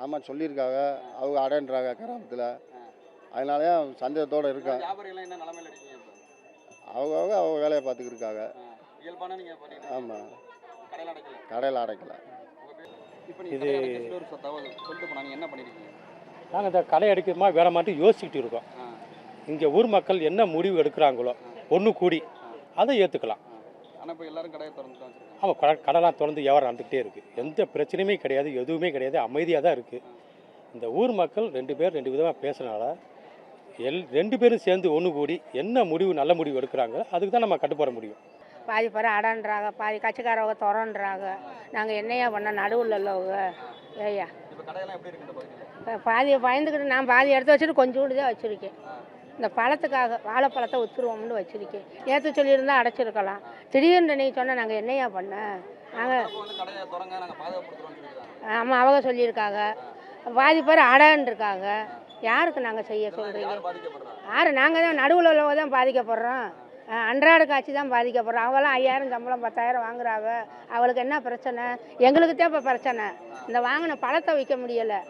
ஆமாம் சொல்லியிருக்காங்க. அவங்க அடன்றாங்க கிராமத்தில். அதனாலயே சந்தேகத்தோடு இருக்கேன். அவங்க வேலையை பார்த்துக்கிட்டு இருக்காங்க. ஆமாம், கடையில் அடைக்கல. இது நாங்கள் இந்த கடை அடிக்கிறோமா வேற மாதிரி யோசிச்சுட்டு இருக்கோம். இங்கே ஊர் மக்கள் என்ன முடிவு எடுக்கிறாங்களோ ஒன்று கூடி அதை ஏற்றுக்கலாம். ஆமாம், கடைலாம் திறந்து வியாபாரம் நடந்துக்கிட்டே இருக்குது. எந்த பிரச்சனையுமே கிடையாது, எதுவுமே கிடையாது, அமைதியாக தான் இருக்குது. இந்த ஊர் மக்கள் 2 பேர் 2 விதமாக பேசுனால 2 பேரும் சேர்ந்து ஒன்று கூடி என்ன முடிவு நல்ல முடிவு எடுக்கிறாங்க அதுக்கு தான் நம்ம கட்டுப்பட முடியும். பாதி பேர் அடன்றாங்க, பாதி கட்சிக்காரவங்க திறன்றாங்க. நாங்கள் என்னையா பண்ண நடுவில் இல்லவங்க ஏய்யா பாதியை பயந்துக்கிட்டு நான் பாதி எடுத்து வச்சுட்டு கொஞ்சோண்டு தான் வச்சுருக்கேன். இந்த பழத்துக்காக வாழைப்பழத்தை ஒத்துருவோம்னு வச்சுருக்கேன். நேற்று சொல்லியிருந்தா அடைச்சிருக்கலாம். திடீர்னு நீங்கள் சொன்னால் நாங்கள் என்னையா பண்ண நாங்கள் ஆமாம் அவங்க சொல்லியிருக்காங்க. பாதி பேர் அடன்னு இருக்காங்க. யாருக்கு நாங்கள் செய்ய சொல்கிறீங்க? யார்? நாங்கள் தான் நடுவில் உள்ளவங்க தான் பாதிக்கப்படுறோம். அன்றாட காட்சி தான் பாதிக்கப்படுறோம். அவங்களாம் 5000 சம்பளம் 10,000 வாங்குறாங்க. அவளுக்கு என்ன பிரச்சனை? எங்களுக்கு தான் இப்போ பிரச்சனை. இந்த வாங்கின பழத்தை விற்க முடியலை.